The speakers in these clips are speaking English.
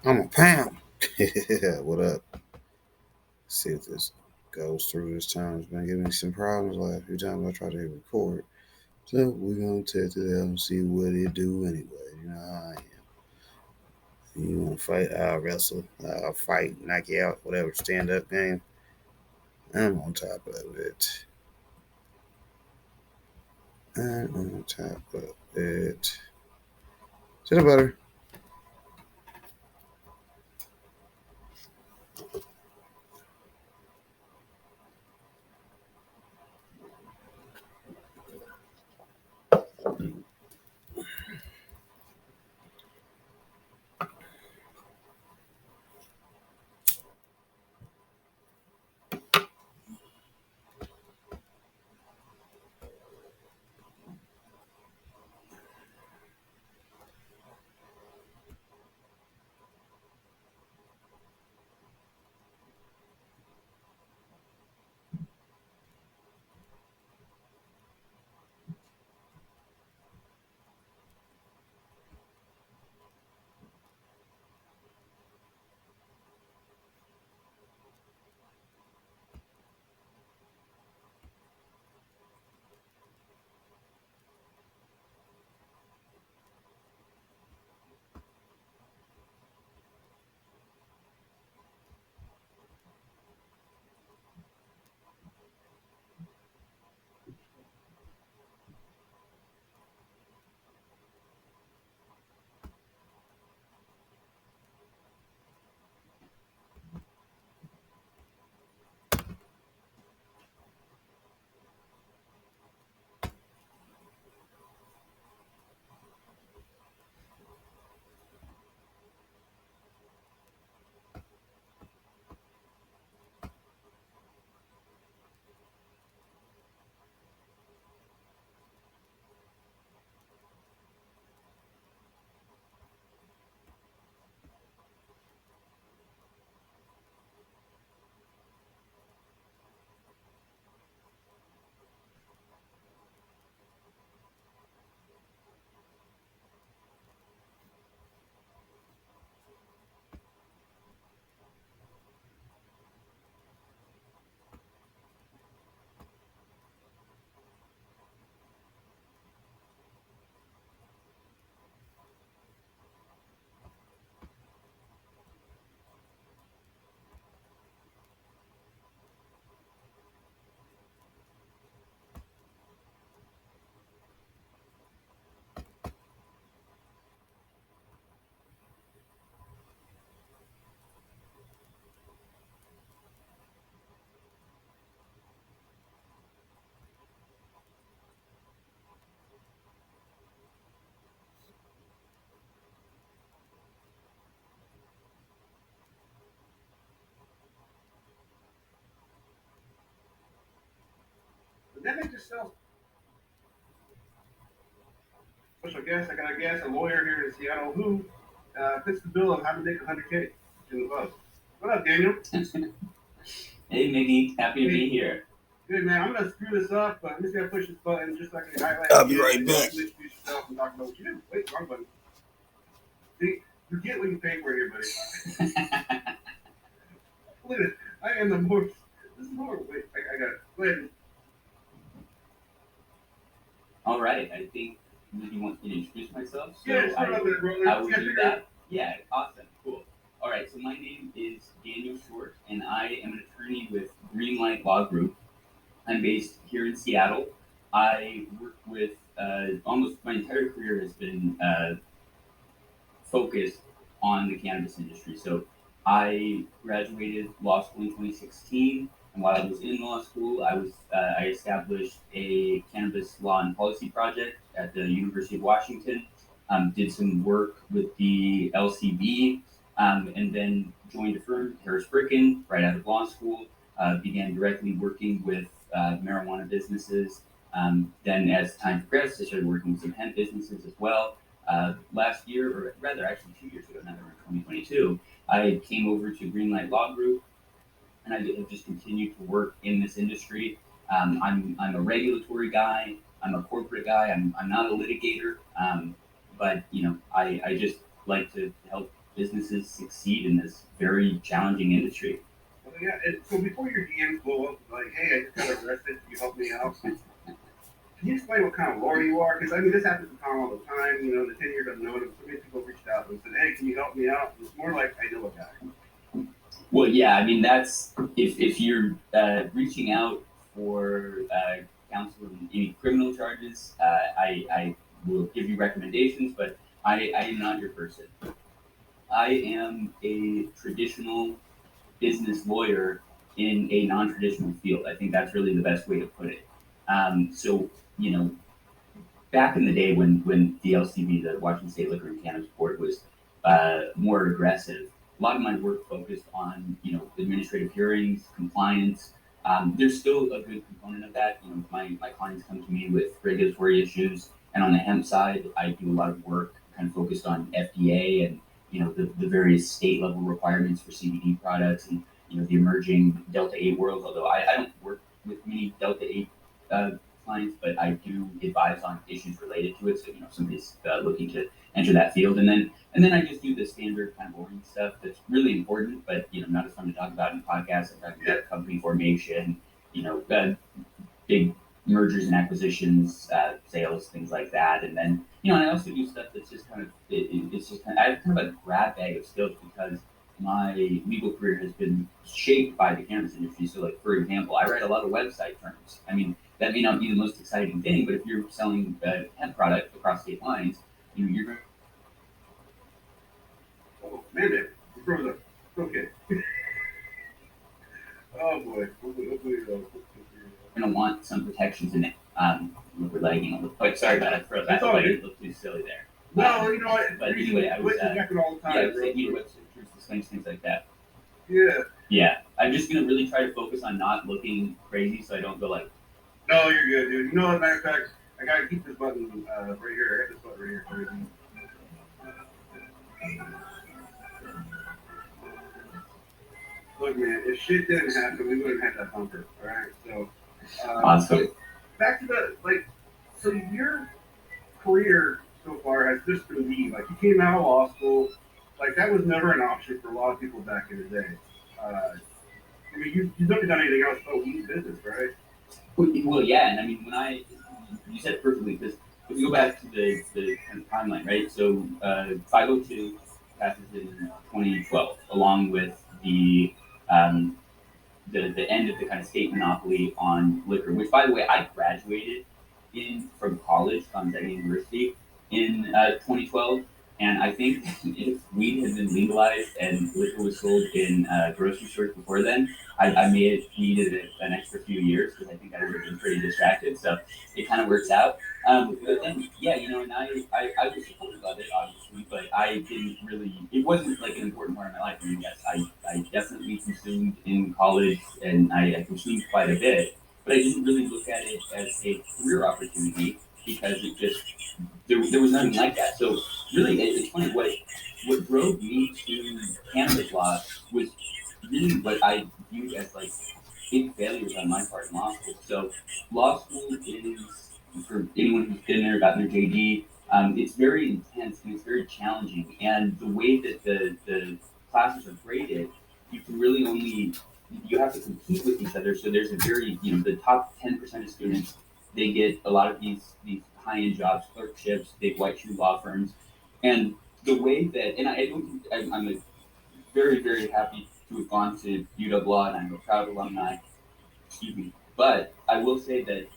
I'm a pound. What up? See if this goes through this time. It's been giving me some problems last few times I tried to hit record. So we're gonna test it out and see what it do anyway. You know how I am. You wanna fight, I'll wrestle, I'll fight, knock you out, whatever, stand up game. I'm on top of it. I'm on top of it. Shut up, butter. But then they just sell special guest. I got a guest, a lawyer here in Seattle who fits the bill of how to make 100K in the buzz. What up, Daniel? Hey, Mickey, happy to be here. Good man. I'm gonna screw this up, but I'm just gonna push this button just so I can highlight. I'll be right back. You introduce yourself and talk about what you do. Wait, wrong button. See, you get what you pay for here, buddy. Look at it. I am the more. This is more. Wait, I got it. Go ahead. All right, I think Mickey wants me to introduce myself, so Yeah, I about will, that, brother. I will do that. Yeah, awesome, cool. All right, so my name is Daniel Short, and I am an attorney with Greenlight Law Group. I'm based here in Seattle. I work with almost my entire career has been focused on the cannabis industry. So I graduated law school in 2016, and while I was in law school, I established a cannabis law and policy project at the University of Washington. Did some work with the LCB, and then joined a firm, Harris Bricken, right out of law school. Began directly working with marijuana businesses. Then, as time progressed, I started working with some hemp businesses as well. Last year, or rather actually 2 years ago, now that we're in 2022, I came over to Greenlight Law Group, and I have just continued to work in this industry. I'm a regulatory guy. I'm a corporate guy. I'm not a litigator, but I just like to help businesses succeed in this very challenging industry. Well, yeah. And so before your DMs blow up, like, hey, I just got arrested. Can you help me out? Can you explain what kind of lawyer you are? Because I mean, this happens to Tom all the time. You know, in the 10 years I've known him, so many people reached out and said, "Hey, can you help me out?" It's more like I know a guy. Well, yeah, I mean that's if you're reaching out for counsel in any criminal charges, I will give you recommendations, but I am not your person. I am a traditional business lawyer in a non-traditional field. I think that's really the best way to put it. So you know, back in the day when the LCB, the Washington State Liquor and Cannabis Board, was more aggressive, a lot of my work focused on administrative hearings, compliance. There's still a good component of that. My clients come to me with regulatory issues, and on the hemp side, I do a lot of work kind of focused on FDA and the various state level requirements for CBD products and the emerging Delta 8 world. Although I don't work with many Delta 8 clients, but I do advise on issues related to it. So if somebody's looking to enter that field, and then I just do the standard kind of boring stuff that's really important, but not as fun to talk about in podcasts. I'm talking about company formation, big mergers and acquisitions, sales, things like that. And then and I also do stuff that's just kind of it's just kind of I have kind of a grab bag of skills because my legal career has been shaped by the cannabis industry. So, like for example, I write a lot of website terms. I mean, that may not be the most exciting thing, but if you're selling a hemp product across state lines, you're going Oh man, man, you froze up. Okay. Oh boy. to want some protections in it. We're lagging a little. But sorry about it. I froze. I It's hope all I good. didn't look too silly there. No, you know what? But anyway, I was Glitches happen all the yeah, I time, was bro. saying website terms, disclaims, things like that. Yeah. Yeah, I'm just gonna really try to focus on not looking crazy, so I don't go like. No, you're good, dude. You know, as a matter of fact, I gotta keep this button right here. I got this button right here. Look, man, if shit didn't happen, we wouldn't have that bumper. All right. So, Awesome. so back to the like. So your career so far has just been weed. Like you came out of law school. Like that was never an option for a lot of people back in the day. I mean, you've never done anything else but weed business, right? Well, yeah, and I mean, you said it perfectly, because if you go back to the kind of timeline, right? So 502 passes in 2012, along with um, the end of the kind of state monopoly on liquor, which, by the way, I graduated in from college, Gonzaga University, in 2012. And I think if weed had been legalized and liquor was sold in grocery stores before then, I may have needed an extra few years because I think I would have been pretty distracted. So it kind of works out. But then, yeah, and I was supportive of it, obviously, but I didn't really, it wasn't like an important part of my life. I mean, yes, I definitely consumed in college and I consumed quite a bit, but I didn't really look at it as a career opportunity because it just, there was nothing like that. So really, it's funny, what drove me to cannabis law was really what I viewed as like big failures on my part in law school. So law school is, for anyone who's been there, gotten their JD, it's very intense and it's very challenging. And the way that the classes are graded, you can really only, you have to compete with each other. So there's a very, the top 10% of students, they get a lot of these high-end jobs, clerkships, big white shoe law firms. And the way that, and I don't, I'm a very, very happy to have gone to UW Law, and I'm a proud alumni. Excuse me. But I will say that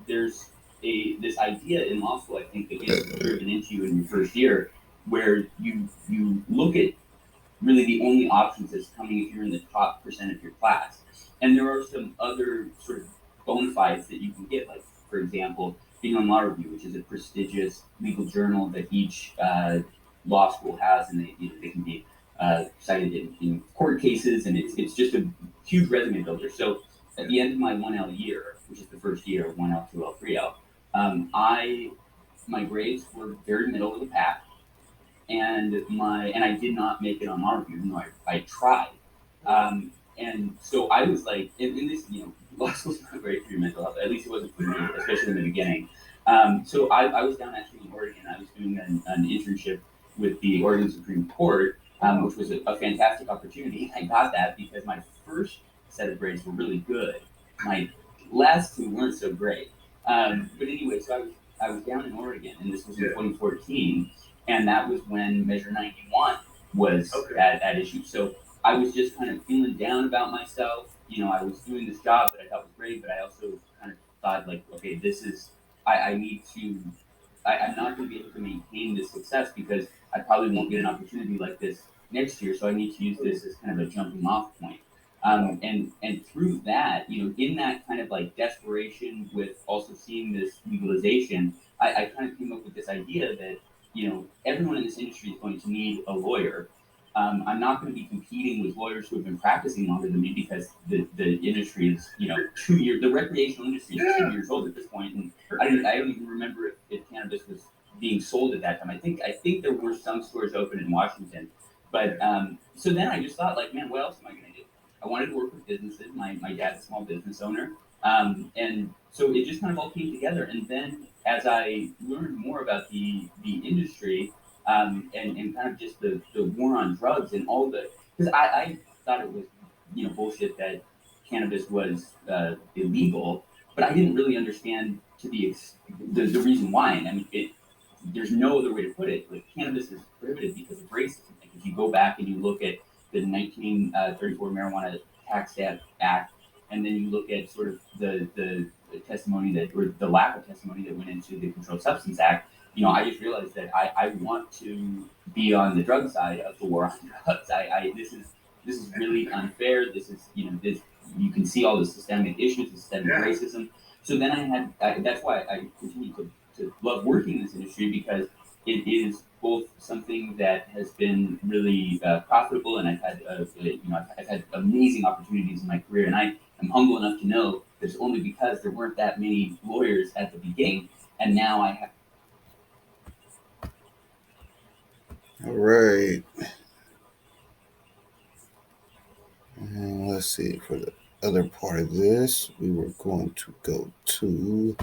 there's this idea in law school, I think, that gets driven into you in your first year, where you look at really the only options that's coming if you're in the top percent of your class. And there are some other sort of bona fides that you can get, like, for example, being on Law Review, which is a prestigious legal journal that each law school has, and they can be cited in court cases, and it's just a huge resume builder. So at the end of my 1L year, which is the first year of 1L, 2L, 3L, my grades were very middle of the pack, and I did not make it on law review, even though I tried. And so I was like, in this, law school's not great for your mental health. At least it wasn't for me, especially in the beginning. So I was down actually in Oregon. I was doing an internship with the Oregon Supreme Court, which was a fantastic opportunity. I got that because my first set of grades were really good. My last two weren't so great. But anyway, so I was down in Oregon, and this was in 2014, and that was when Measure 91 was at issue. So I was just kind of feeling down about myself. I was doing this job that I thought was great, but I also kind of thought like, okay, this is I need to. I'm not going to be able to maintain this success because I probably won't get an opportunity like this next year. So I need to use this as kind of a jumping off point. And through that, in that kind of like desperation with also seeing this legalization, I kind of came up with this idea that everyone in this industry is going to need a lawyer. I'm not going to be competing with lawyers who have been practicing longer than me because the industry is 2 years. The recreational industry is 2 years old at this point, and I don't even remember if cannabis was being sold at that time. I think there were some stores open in Washington, but so then I just thought like, man, what else am I going to do? I wanted to work with businesses. My dad's a small business owner, and so it just kind of all came together. And then as I learned more about the industry, and kind of just the war on drugs and all the because I thought it was bullshit that cannabis was illegal, but I didn't really understand to the reason why. And I mean, there's no other way to put it. Like cannabis is prohibited because of racism. Like if you go back and you look at the 1934 Marijuana Tax Act, and then you look at sort of the testimony that or the lack of testimony that went into the Controlled Substance Act. I just realized that I want to be on the drug side of the war on drugs. This is really unfair. This is this you can see all the systemic issues, the systemic racism. So then that's why I continue to love working in this industry because it is both something that has been really profitable, and I've had I've had amazing opportunities in my career, and I am humble enough to know that it's only because there weren't that many lawyers at the beginning, and now I have. All right. And let's see, for the other part of this, we were going to go to.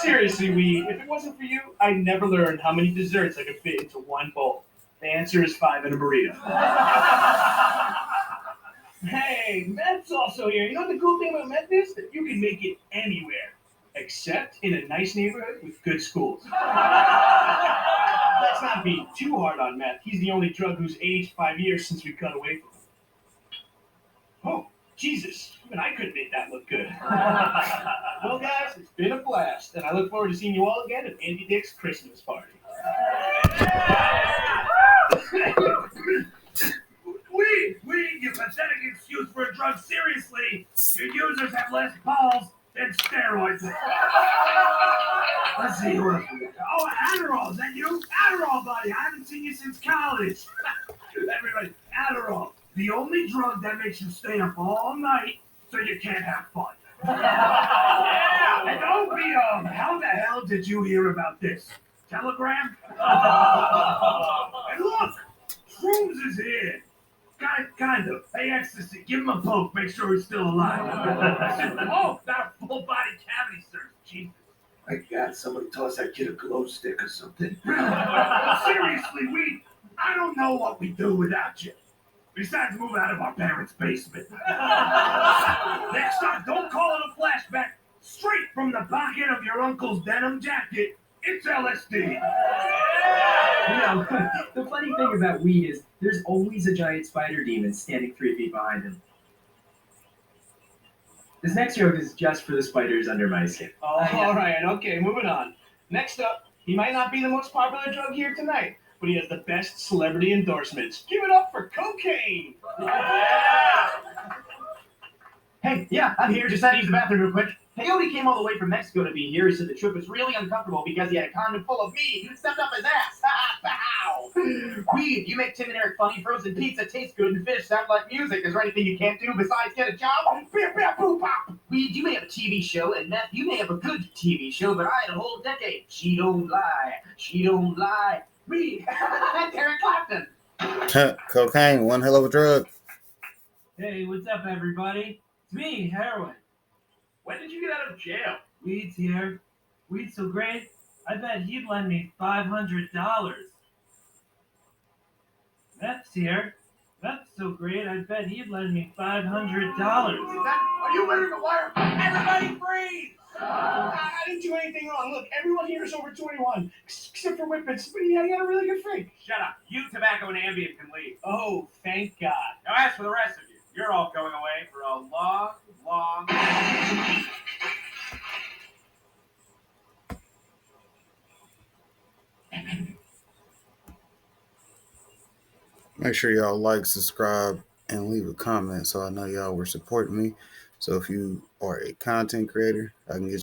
Seriously, weed, if it wasn't for you, I'd never learn how many desserts I could fit into one bowl. The answer is 5 in a burrito. Hey, meth's also here. You know what the cool thing about meth is? That you can make it anywhere, except in a nice neighborhood with good schools. Let's not be too hard on meth. He's the only drug who's aged 5 years since we cut away from him. Oh, Jesus, even I couldn't make that look good. Well, guys, it's been a blast, and I look forward to seeing you all again at Andy Dick's Christmas party. Weed, you pathetic excuse for a drug. Seriously, your users have less balls than steroids. Let's see who else we got. Oh, Adderall, is that you? Adderall, buddy, I haven't seen you since college. Everybody, Adderall, the only drug that makes you stay up all night so you can't have fun. Yeah, and don't be how the hell did you hear about this? Telegram? And look, Shrooms is here. Kind of. Hey, Ecstasy, give him a poke. Make sure he's still alive. Oh, got a full body cavity search. Jesus. My God, somebody toss that kid a glow stick or something. Seriously, I don't know what we'd do without you. Besides, move out of our parents' basement. Next time, don't call it a flashback. Straight from the pocket of your uncle's denim jacket, it's LSD. The funny thing about weed is there's always a giant spider demon standing 3 feet behind him. This next joke is just for the spiders under my skin. Oh, all right. Okay, moving on. Next up, he might not be the most popular drug here tonight, but he has the best celebrity endorsements. Give it up for cocaine. Hey, yeah, I'm here. Just had to use the bathroom real quick. Coyote came all the way from Mexico to be here. He said the trip was really uncomfortable because he had a condom full of meat stuffed up his ass. Pow! Weed, you make Tim and Eric funny. Frozen pizza tastes good, and fish sound like music. Is there anything you can't do besides get a job? Weed, you may have a TV show, and Meth, you may have a good TV show, but I had a whole decade. She don't lie. She don't lie. Me, Derek Clapton. Cocaine, one hell of a drug. Hey, what's up, everybody? It's me, Heroin. When did you get out of jail? Weed's here. Weed's so great, I bet he'd lend me $500. Meth's here. Meth's so great, I bet he'd lend me $500. Are you ready to wire? Everybody freeze! I didn't do anything wrong. Look, everyone here is over 21, except for Whippets. But he had a really good freak. Shut up. You, Tobacco, and Ambient can leave. Oh, thank God. Now, as for the rest of you, you're all going away for a long, long. Make sure y'all like, subscribe, and leave a comment so I know y'all were supporting me. So if you are a content creator, I can get